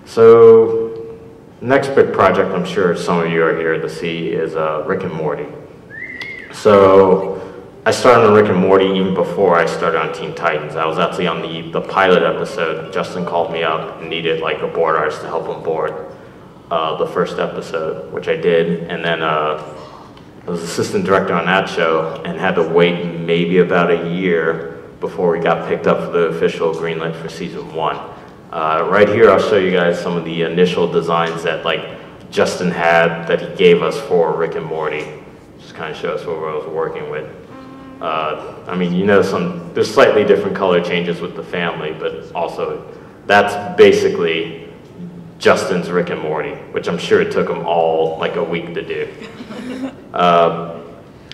So, next big project I'm sure some of you are here to see is Rick and Morty. So, I started on Rick and Morty even before I started on Teen Titans. I was actually on the pilot episode. Justin called me up and needed like a board artist to help him board the first episode, which I did. And then I was assistant director on that show and had to wait maybe about a year before we got picked up for the official greenlight for season 1. Right here, I'll show you guys some of the initial designs that like Justin had that he gave us for Rick and Morty. Just kind of show us what I was working with. I mean, you know, there's slightly different color changes with the family, but also that's basically Justin's Rick and Morty, which I'm sure it took him all like a week to do.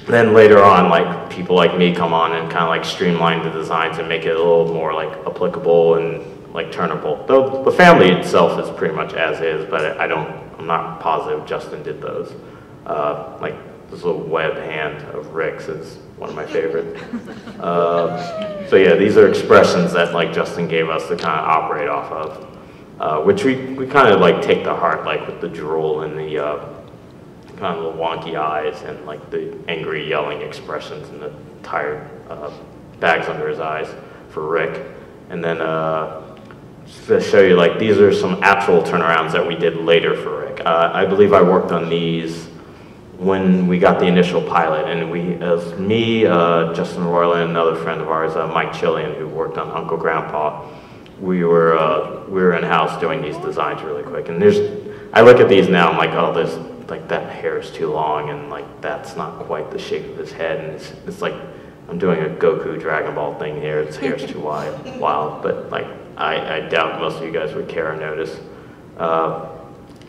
Then later on, like people like me come on and kind of like streamline the designs and make it a little more like applicable and like turnable. Though the family itself is pretty much as is, but I'm not positive Justin did those. Like this little web hand of Rick's is one of my favorite. So yeah, these are expressions that like Justin gave us to kind of operate off of, which we kind of like take to heart, like with the drool and the kind of the wonky eyes and like the angry yelling expressions and the tired bags under his eyes for Rick. And then just to show you, like these are some actual turnarounds that we did later for Rick. I believe I worked on these when we got the initial pilot, and as me, Justin Roiland, another friend of ours, Mike Chillian, who worked on Uncle Grandpa, we were in-house doing these designs really quick. And I look at these now, I'm like, oh, like that hair is too long, and like that's not quite the shape of his head, and it's like I'm doing a Goku Dragon Ball thing here. His hair's too wild, but like I doubt most of you guys would care or notice.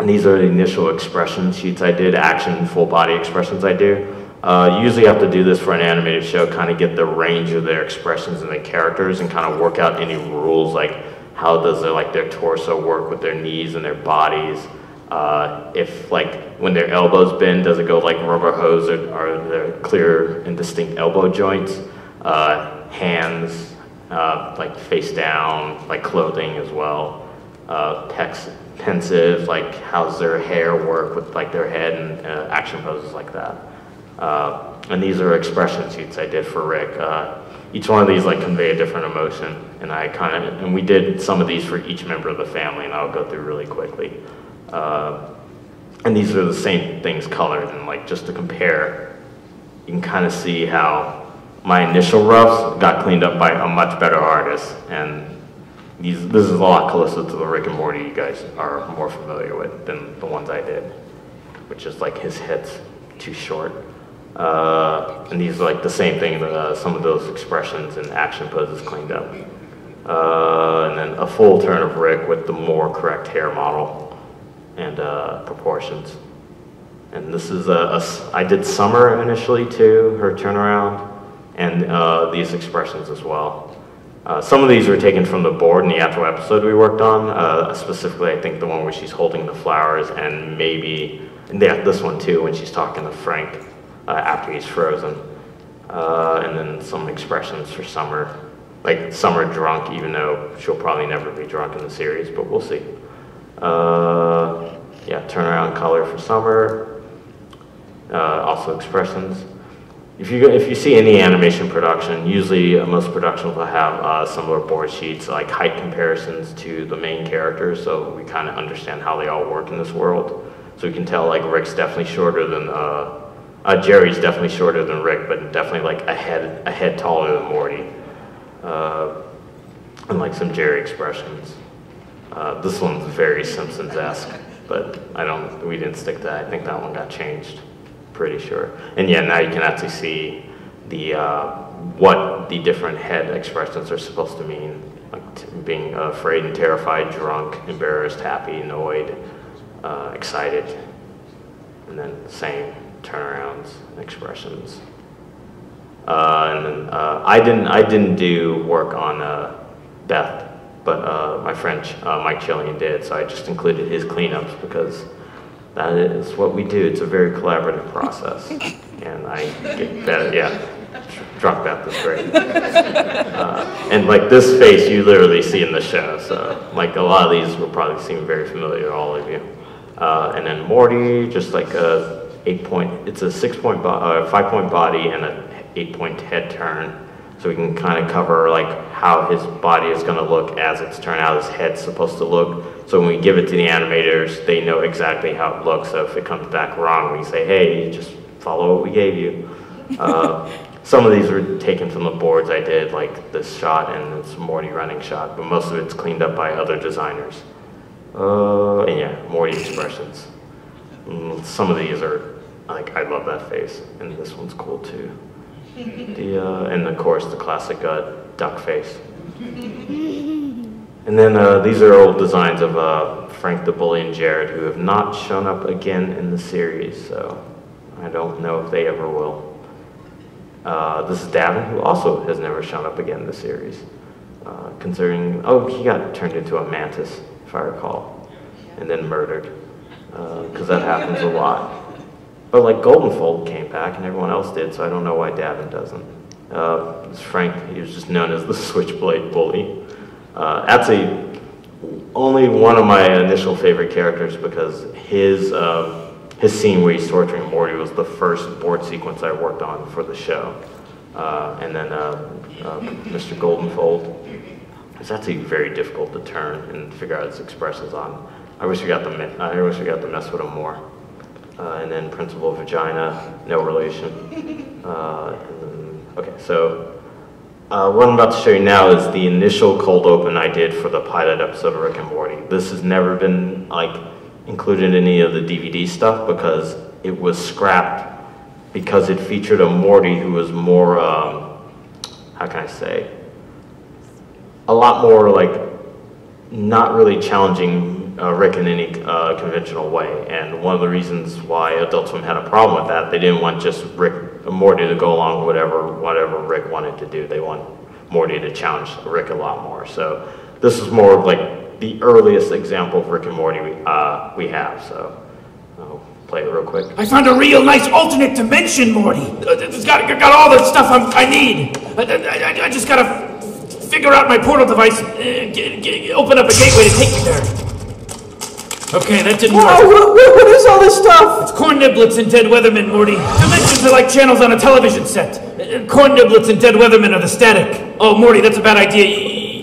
And these are the initial expression sheets I did, action full body expressions I do. You usually have to do this for an animated show, kind of get the range of their expressions and their characters and kind of work out any rules, like how does their torso work with their knees and their bodies. If like when their elbows bend, does it go like rubber hose, or are there clear and distinct elbow joints? Hands, like face down, like clothing as well. Pensive, like how's their hair work with like their head, and action poses like that. And these are expression sheets I did for Rick. Each one of these like convey a different emotion, and we did some of these for each member of the family, and I'll go through really quickly. And these are the same things colored, and like just to compare, you can kind of see how my initial roughs got cleaned up by a much better artist, and this is a lot closer to the Rick and Morty you guys are more familiar with than the ones I did, which is like his head's too short. And these are like the same thing, some of those expressions and action poses cleaned up. And then a full turn of Rick with the more correct hair model and proportions. And this is I did Summer initially too, her turnaround, and these expressions as well. Some of these were taken from the board in the actual episode we worked on, specifically I think the one where she's holding the flowers, and maybe this one too when she's talking to Frank after he's frozen. And then some expressions for Summer, like Summer drunk, even though she'll probably never be drunk in the series, but we'll see. Yeah, turnaround color for Summer, also expressions. If you see any animation production, usually most productions will have similar board sheets, like height comparisons to the main characters, so we kind of understand how they all work in this world. So we can tell like Rick's definitely shorter than, Jerry's definitely shorter than Rick, but definitely like a head taller than Morty. And like some Jerry expressions. This one's very Simpsons-esque, but we didn't stick to that. I think that one got changed. Pretty sure. And yeah, now you can actually see what the different head expressions are supposed to mean, like being afraid and terrified, drunk, embarrassed, happy, annoyed, excited, and then same turnarounds and expressions. And then I didn't do work on Beth, but my friend Mike Chillian did, so I just included his cleanups because that is what we do. It's a very collaborative process, and I get better. Yeah, drunk Beth is great. And like this face you literally see in the show, so like a lot of these will probably seem very familiar to all of you. And then Morty, just like a 8-point, it's a 5-point body and a 8-point head turn. So we can kind of cover like how his body is going to look as it's turned out, his head's supposed to look. So when we give it to the animators, they know exactly how it looks. So if it comes back wrong, we say, hey, just follow what we gave you. Some of these were taken from the boards I did, like this shot and this Morty running shot, but most of it's cleaned up by other designers. And yeah, Morty expressions. Some of these are, like, I love that face, and this one's cool too. And of course, the classic duck face. And then these are old designs of Frank the Bully and Jared, who have not shown up again in the series, so I don't know if they ever will. This is Davin, who also has never shown up again in the series. Considering, oh, he got turned into a mantis, if I recall, and then murdered, because that happens a lot. But like Goldenfold came back and everyone else did, so I don't know why Davin doesn't. It's Frank, he was just known as the Switchblade Bully. Actually, only one of my initial favorite characters, because his scene where he's torturing Morty was the first board sequence I worked on for the show. And then Mr. Goldenfold. It's actually very difficult to turn and figure out his expressions on. I wish we got to mess with him more. And then Principal Vagina, no relation. Okay, so what I'm about to show you now is the initial cold open I did for the pilot episode of Rick and Morty. This has never been like included in any of the DVD stuff because it was scrapped because it featured a Morty who was more, how can I say, a lot more like not really challenging Rick in any conventional way. And one of the reasons why Adult Swim had a problem with that, they didn't want just Morty to go along with whatever Rick wanted to do. They want Morty to challenge Rick a lot more. So this is more of like the earliest example of Rick and Morty we have. So I'll play it real quick. I found a real nice alternate dimension, Morty. It's got all the stuff I need. I just gotta figure out my portal device, open up a gateway to take me there. Okay, that didn't work. What is all this stuff? It's corn niblets and dead weathermen, Morty. Dimensions are like channels on a television set. Corn niblets and dead weathermen are the static. Oh, Morty, that's a bad idea.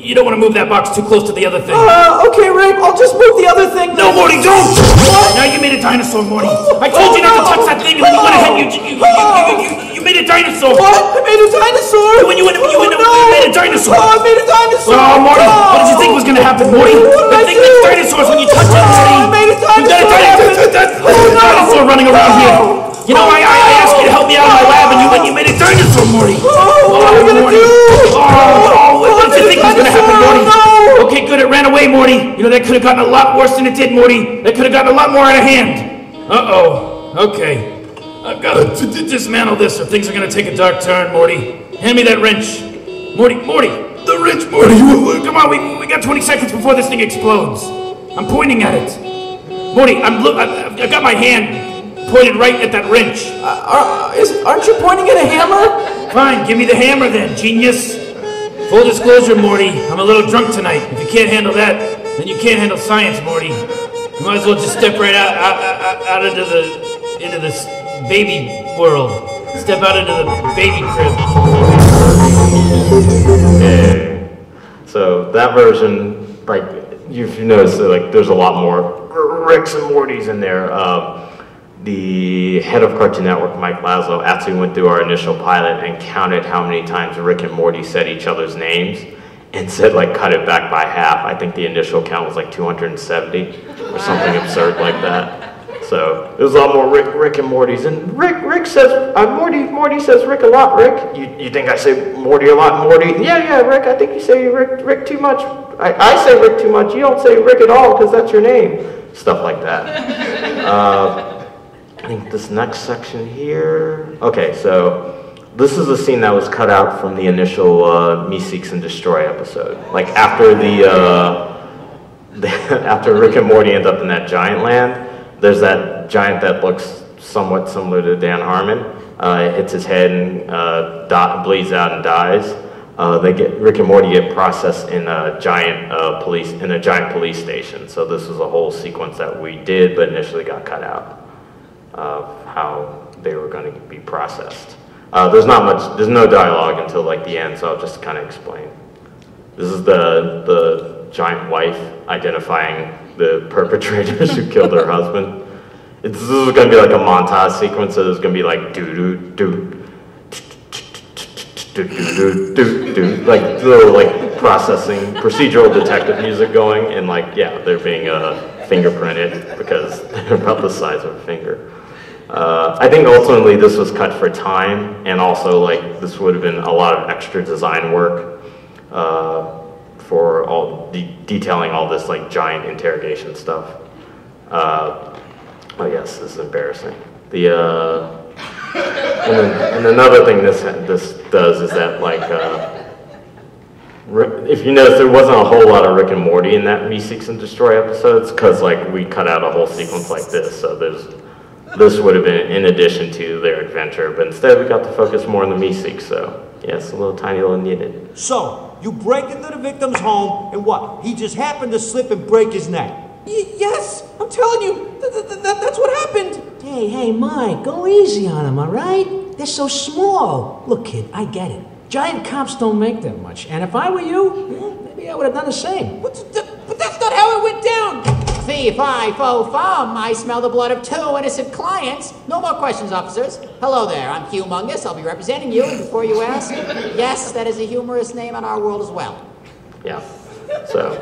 You don't want to move that box too close to the other thing. Okay, Rick, I'll just move the other thing. No, Morty, don't! What? Now you made a dinosaur, Morty. I told you not to touch that thing, and when you went ahead, you made a dinosaur. What? I made a dinosaur? You made a dinosaur. Oh, I made a dinosaur. Oh, Morty, what did you think was going to happen, Morty? That thing makes dinosaurs when you touch it, Morty. I made a dinosaur. There's a dinosaur running around here. You know, I asked you to help me out in my lab, and you made a dinosaur, Morty. What are we going to do? What did you think was going to happen, Morty? Okay, good, it ran away, Morty. You know, that could have gotten a lot worse than it did, Morty. That could have gotten a lot more out of hand. Uh-oh. Okay. I've got to dismantle this or things are going to take a dark turn, Morty. Hand me that wrench. Morty, the wrench, Morty. Come on, we got 20 seconds before this thing explodes. I'm pointing at it. Morty, I've got my hand pointed right at that wrench. Aren't you pointing at a hammer? Fine, give me the hammer then, genius. Full disclosure, Morty, I'm a little drunk tonight. If you can't handle that, then you can't handle science, Morty. You might as well just step right out into this baby world. Step out into the baby crib. Okay. So that version, like, if you notice, like, there's a lot more Ricks and Mortys in there. The head of Cartoon Network, Mike Laszlo, actually went through our initial pilot and counted how many times Rick and Morty said each other's names and said, like, cut it back by half. I think the initial count was like 270 or something absurd like that. So it was a lot more Rick and Morty's. And Rick says, Morty says Rick a lot, Rick. You think I say Morty a lot, Morty? Yeah, Rick, I think you say Rick too much. I say Rick too much. You don't say Rick at all because that's your name. Stuff like that. I think this next section here. Okay, so this is a scene that was cut out from the initial Me Seeks and Destroy episode. Like after after Rick and Morty end up in that giant land, there's that giant that looks somewhat similar to Dan Harmon. hits his head and bleeds out and dies. Rick and Morty get processed in a giant police station. So this was a whole sequence that we did, but initially got cut out of how they were going to be processed. There's no dialogue until like the end, so I'll just kind of explain. This is the giant wife identifying the perpetrators who killed her husband. This is going to be like a montage sequence, so there's going to be like do-do-do, do-do-do, like little like processing, procedural detective music going, and like, yeah, they're being fingerprinted because they're about the size of a finger. I think ultimately this was cut for time, and also like this would have been a lot of extra design work for all detailing all this like giant interrogation stuff. Oh yes, this is embarrassing. And another thing this does is that like if you notice, there wasn't a whole lot of Rick and Morty in that Me Seeks and Destroy episodes, because like we cut out a whole sequence like this, so this would have been in addition to their adventure, but instead we got to focus more on the Me Seeks, so yeah, it's a little tiny little needed. So, you break into the victim's home, and what? He just happened to slip and break his neck. Yes, I'm telling you, that's what happened. Hey, Mike, go easy on him, all right? They're so small. Look, kid, I get it. Giant cops don't make that much, and if I were you, maybe I would have done the same. But that's not how it went down. Fee, fi, fo, fum. I smell the blood of 2 innocent clients. No more questions, officers. Hello there, I'm Humongous. I'll be representing you. And before you ask, yes, that is a humorous name in our world as well. Yeah, so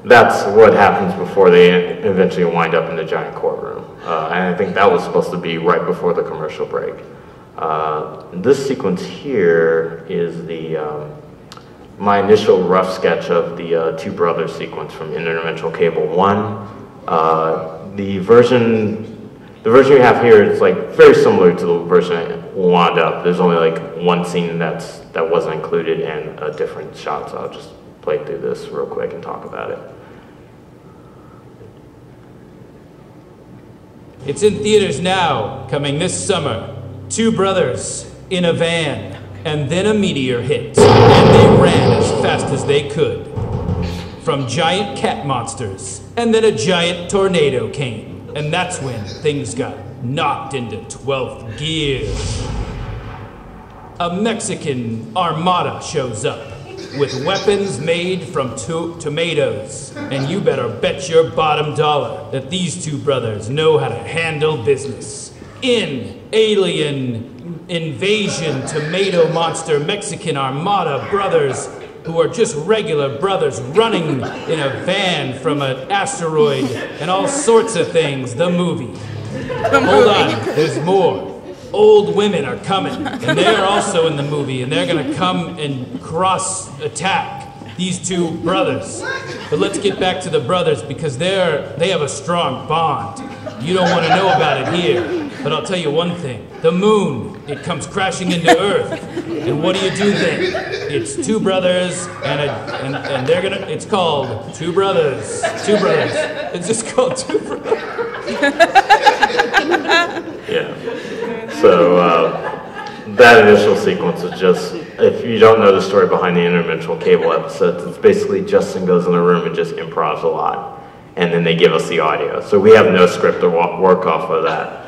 that's what happens before they eventually wind up in the giant courtroom. And I think that was supposed to be right before the commercial break. This sequence here is my initial rough sketch of the Two Brothers sequence from Interdimensional Cable 1. The version you have here is like very similar to the version I wound up. There's only like one scene that wasn't included and a different shot, so I'll just play through this real quick and talk about it. It's in theaters now, coming this summer. Two brothers in a van, and then a meteor hit, and they ran as fast as they could. From giant cat monsters, and then a giant tornado came, and that's when things got knocked into 12th gear. A Mexican armada shows up with weapons made from tomatoes, and you better bet your bottom dollar that these two brothers know how to handle business. In Alien Invasion Tomato Monster Mexican Armada brothers, who are just regular brothers running in a van from an asteroid and all sorts of things, the movie. Hold on, there's more. Old women are coming, and they're also in the movie, and they're gonna come and cross-attack these two brothers. But let's get back to the brothers, because they have a strong bond. You don't want to know about it here, but I'll tell you one thing. The moon, it comes crashing into Earth, and what do you do then? It's two brothers, and they're gonna, it's called Two Brothers. Two Brothers. It's just called Two Brothers. Yeah. So that initial sequence is just, if you don't know the story behind the Interdimensional Cable episodes, it's basically Justin goes in the room and just improvs a lot. And then they give us the audio. So we have no script to work off of that.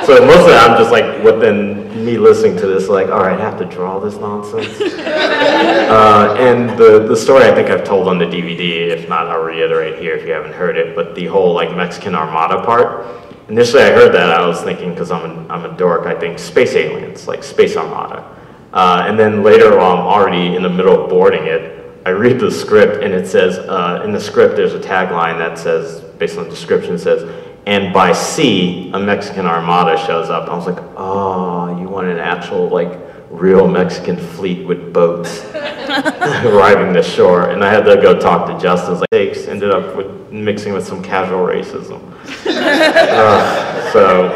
So most of it, I'm just like, within me listening to this, like, all right, I have to draw this nonsense. And the story I think I've told on the DVD, if not, I'll reiterate here if you haven't heard it, but the whole like Mexican Armada part, initially I heard that, I was thinking, because I'm a dork, I think space aliens, like Space Armada. And then later, while I'm already in the middle of boarding it, I read the script, and it says, in the script there's a tagline that says, based on the description, it says, and by sea, a Mexican armada shows up. I was like, oh, you want an actual, like, real Mexican fleet with boats arriving to shore. And I had to go talk to Justin. Like, ended up mixing with some casual racism. So,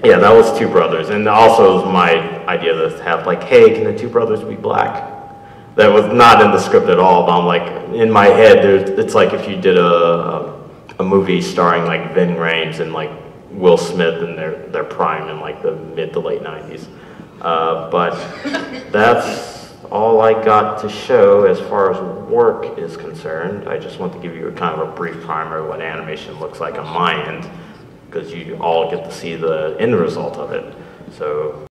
yeah, that was Two Brothers. And also it was my idea to have, like, hey, can the two brothers be black? That was not in the script at all, but I'm like, in my head, it's like if you did a movie starring like Ving Rhames and like Will Smith in their prime in like the mid to late 90s. But that's all I got to show as far as work is concerned. I just want to give you a kind of a brief primer of what animation looks like on my end, because you all get to see the end result of it. So